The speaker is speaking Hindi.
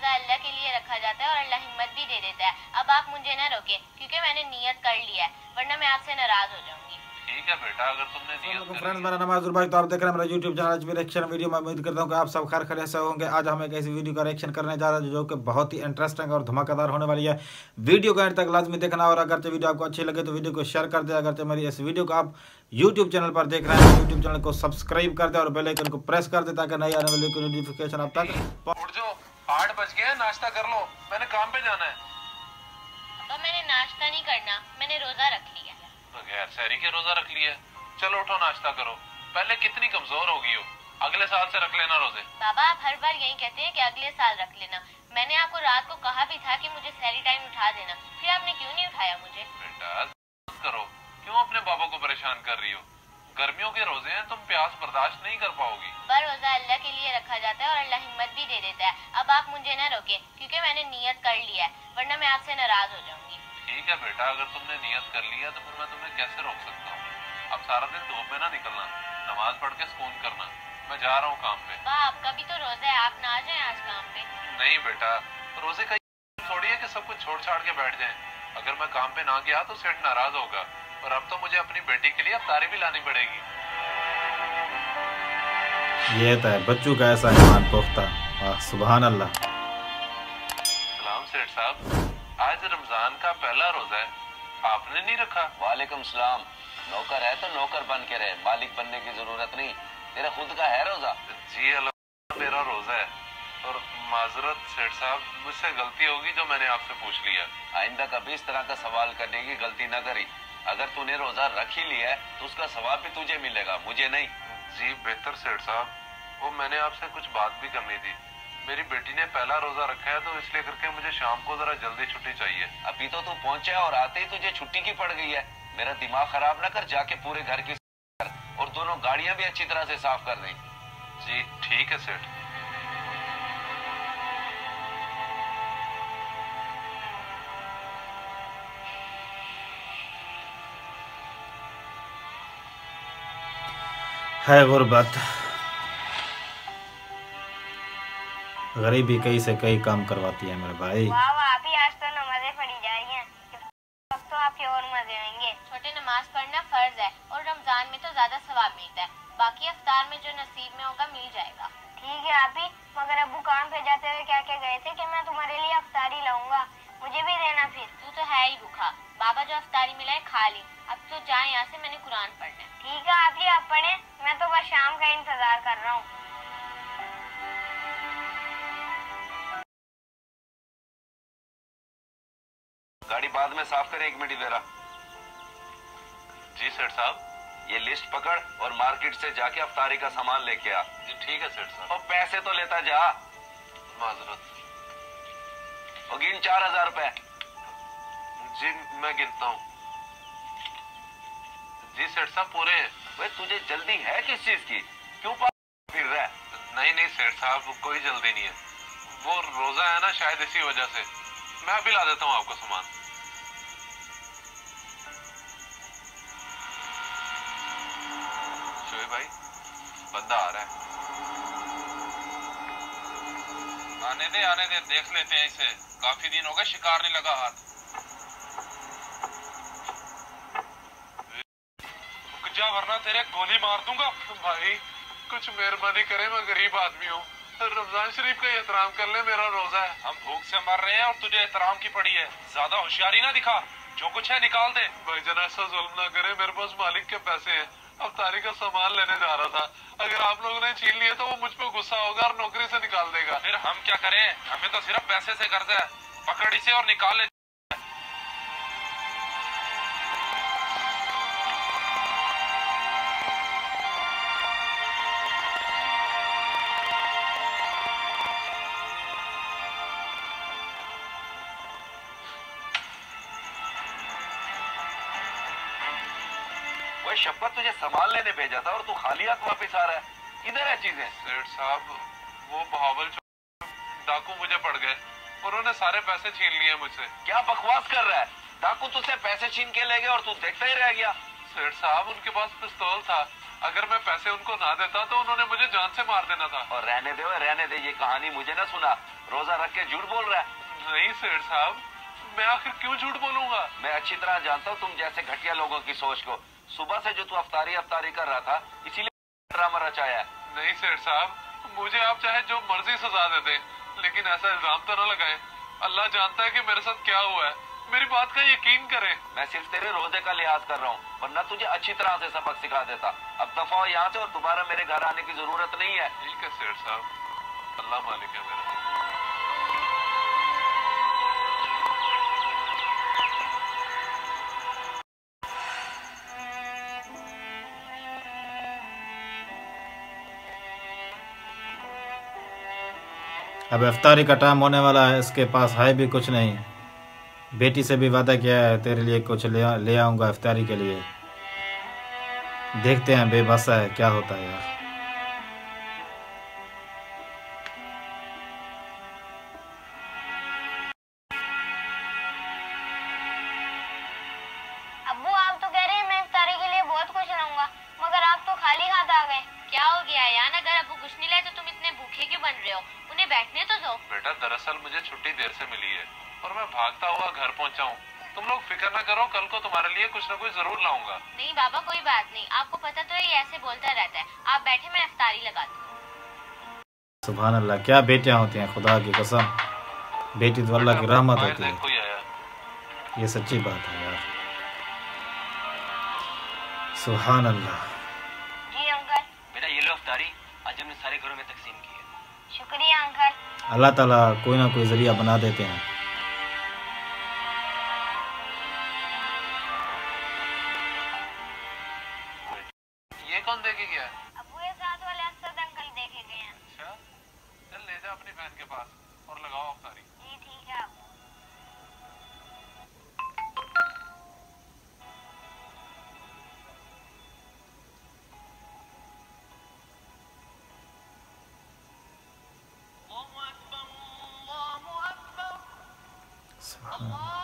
रोजा अल्लाह के लिए रखा जाता है और अल्लाह हिम्मत भी दे देता है। अब आप मुझे न रोके क्योंकि मैंने नियत कर लिया है, वरना मैं आपसे नाराज हो जाऊंगी। ठीक है बेटा, अगर तुमने नियत कर फ्रेंड्स, मेरा नाम है भाई, तो आप देख रहे हैं मेरा यूट्यूब चैनल आज भी रिएक्शन वीडियो। मैं उम्मीद करता हूँ कि आप सब खैर खैरियत से होंगे। आज हम एक ऐसी वीडियो का रिएक्शन करने जा रहे हैं जो कि बहुत ही इंटरेस्टिंग और धमाकेदार होने वाली है। वीडियो को एंड तक लाजमी देखना, और अगर वीडियो आपको अच्छी लगे तो वीडियो को शेयर कर दे। अगर मेरी इस वीडियो को आप यूट्यूब चैनल पर देख रहे हैं तो यूट्यूब चैनल को सब्सक्राइब कर दे और बेल आइकन को प्रेस कर दे ताकि नई आने वाली नोटिफिकेशन आप तक। उठ जाओ, 8 बज गए, नाश्ता कर लो, मैंने काम पे जाना है। तो मैंने नाश्ता नहीं करना, मैंने रोजा रख लिया। बगैर सहरी के रोजा रख लिया? चलो उठो, नाश्ता करो। पहले कितनी कमजोर हो गई हो, अगले साल से रख लेना रोजे। बाबा, आप हर बार यही कहते हैं कि अगले साल रख लेना। मैंने आपको रात को कहा भी था कि मुझे सहरी टाइम उठा देना, फिर आपने क्यों नहीं उठाया मुझे? बेटा करो, क्यों अपने बाबा को परेशान कर रही हो? गर्मियों के रोजे हैं, तुम प्यास बर्दाश्त नहीं कर पाओगी। पर रोजा अल्लाह के लिए रखा जाता है और अल्लाह हिम्मत भी दे देता है। अब आप मुझे न रोके क्योंकि मैंने नियत कर लिया है, वरना मैं आपसे नाराज हो जाऊंगी। ठीक है बेटा, अगर तुमने नियत कर लिया तो फिर मैं तुम्हें कैसे रोक सकता हूँ। अब सारा दिन धूप में ना निकलना, नमाज पढ़ के सुकून करना। मैं जा रहा हूँ काम पे। आपका भी तो रोजा है, आप ना आ जाएं आज काम पे। नहीं बेटा, रोजे का थोड़ी है कि सब कुछ छोड़ छाड़ के बैठ जाएं। अगर मैं काम पे ना गया तो सेठ नाराज होगा, और अब तो मुझे अपनी बेटी के लिए अफ्तारी भी लानी पड़ेगी। ये तो है बच्चों का ऐसा ईमान पुख्ता। सुभान अल्लाह। सलाम सेठ साहब, आज रमजान का पहला रोजा है, आपने नहीं रखा? वालेकुम सलाम। नौकर है तो नौकर बन के रहे, मालिक बनने की जरूरत नहीं। तेरा खुद का है रोजा? जी अल्लाह, मेरा रोजा है। और माजरत सेठ साहब, मुझसे गलती होगी जो मैंने आपसे पूछ लिया। आइंदा कभी इस तरह का सवाल करने की गलती न करी। अगर तूने रोजा रख ही लिया है तो उसका सवाब भी तुझे मिलेगा, मुझे नहीं। जी बेहतर सेठ साहब, वो मैंने आपसे कुछ बात भी करनी थी। मेरी बेटी ने पहला रोजा रखा है तो इसलिए करके मुझे शाम को जरा जल्दी छुट्टी चाहिए। अभी तो तू पहुंचा और आते ही तुझे छुट्टी की पड़ गई है। मेरा दिमाग खराब न कर, जाके पूरे घर की कर और दोनों गाड़ियां भी अच्छी तरह से साफ कर दें। जी ठीक है सेठ। है गुर्बत, गरीबी कई से कई काम करवाती है मेरे भाई। वाह वाह, अभी आज तो नमाजें पढ़ी जा रही हैं, अब तो आपके और मजे आएंगे। छोटे, नमाज पढ़ना फर्ज है और रमजान में तो ज्यादा सवाब मिलता है, बाकी अफ्तार में जो नसीब में होगा मिल जाएगा। ठीक है अभी, मगर अब्बू काम पे जाते हुए क्या क्या गए थे कि मैं तुम्हारे लिए अफ्तारी लाऊंगा, मुझे भी देना। फिर तू तो है ही भूखा, बाबा जो अफ्तारी मिला है खा ली। अब तो जाए यहाँ से, मैंने कुरान पढ़ना है। ठीक है आप ही, आप पढ़े, मैं तो बस शाम का इंतजार कर रहा हूँ। गाड़ी बाद में साफ करे, 1 मिनट दे रहा। जी सेठ साहब। ये लिस्ट पकड़ और मार्केट से जाके अफ्तारी का सामान लेके आ। जी ठीक है सेठ साहब। और पैसे तो लेता जा। माजरत। और गिन 4000 रुपए। जी मैं गिनता हूँ। जी सेठ साहब पूरे हैं। वे तुझे जल्दी है किस चीज की, क्यों फिर रहा है? नहीं नहीं सेठ साहब, कोई जल्दी नहीं है। वो रोजा है ना, शायद इसी वजह से। मैं अभी ला देता हूँ आपको सामान। शोएब भाई, बंदा आ रहा है। आने दे, देख लेते हैं इसे। काफी दिन हो गए शिकार नहीं लगा हाथ। रुक जा वरना तेरे गोली मार दूंगा। भाई कुछ मेहरबानी करे, मैं गरीब आदमी हूँ, रमजान शरीफ का एहतराम कर ले, मेरा रोजा है। हम भूख से मर रहे हैं और तुझे एहतराम की पड़ी है। ज्यादा होशियारी ना दिखा, जो कुछ है निकाल दे। भाई जना ऐसा जुल्म ना करे, मेरे पास मालिक के पैसे हैं, अफ्तारी का सामान लेने जा रहा था। अगर आप लोगों ने छीन लिया तो वो मुझ पर गुस्सा होगा और नौकरी से निकाल देगा। फिर हम क्या करें, हमें तो सिर्फ पैसे से कर्जा है। पकड़ इसे और निकाल ले। शफकत तुझे सामान लेने भेजा था और तू खाली हाथ वापस आ रहा है, किधर है चीजें? सेठ साहब, वो बहावल डाकू मुझे पड़ गए, उन्होंने सारे पैसे छीन लिए मुझसे। क्या बकवास कर रहा है? डाकू तुझसे पैसे छीन के ले गए और तू देखता ही रह गया। सेठ साहब, उनके पास पिस्तौल था, अगर मैं पैसे उनको ना देता तो उन्होंने मुझे जान से मार देना था। और रहने दे, ये कहानी मुझे ना सुना। रोजा रख के झूठ बोल रहा है। नहीं सेठ साहब, मैं आखिर क्यों झूठ बोलूंगा? मैं अच्छी तरह जानता हूँ तुम जैसे घटिया लोगों की सोच को। सुबह से जो तू अफ्तारी कर रहा था, इसीलिए ड्रामा रचाया है। नहीं सेठ साहब, मुझे आप चाहे जो मर्जी सजा दे दें, लेकिन ऐसा इल्जाम तो न लगाएं। अल्लाह जानता है कि मेरे साथ क्या हुआ है। मेरी बात का यकीन करें। मैं सिर्फ तेरे रोजे का लिहाज कर रहा हूँ, वरना तुझे अच्छी तरह से सबक सिखा देता। अब दफा हो यहाँ से और दोबारा मेरे घर आने की जरूरत नहीं है। ठीक है सेठ साहब, अल्लाह मालिक है मेरा। अब इफ्तारी का टाइम होने वाला है, इसके पास है भी कुछ नहीं। बेटी से भी वादा किया है तेरे लिए कुछ ले आऊँगा इफ्तारी के लिए। देखते हैं बेबस है क्या होता है यार। अब्बू आप तो कह रहे हैं मैं इफ्तारी के लिए बहुत कुछ लाऊंगा, मगर आप तो खाली हाथ आ गए। क्या हो गया यार, अगर अब्बू कुछ नहीं लाए तो तुम इतने भूखे क्यों बन रहे हो? उन्हें बैठने तो दो। बेटा दरअसल मुझे छुट्टी देर से मिली है और मैं भागता हुआ घर पहुंचा हूँ। तुम लोग फिक्र ना करो, कल को तुम्हारे लिए कुछ न कुछ जरूर लाऊंगा। नहीं बाबा कोई बात नहीं, आपको पता तो है ये ऐसे बोलता रहता है। आप बैठे, मैं इफ्तारी लगाती हूँ। सुभान अल्लाह, क्या बेटियां होती हैं, खुदा की कसम। बेटी तो अल्लाह की रहमत होती है। कोई आया। ये सच्ची बात है यार, सुभान अल्लाह। जी अंकल। बेटा ये लो इफ्तारी, आज हमने सारे घरों में तकसीम की है। शुक्रिया अंकल। अल्लाह ताला कोई ना कोई जरिया बना देते हैं। ये कौन देके गया है? अब्बू ये साथ वाले असद अंकल देखे गए हैं। अच्छा, चल ले जा अपनी बहन के पास और लगाओ अफ्तारी। जी ठीक है अब्बू। सुभान अल्लाह।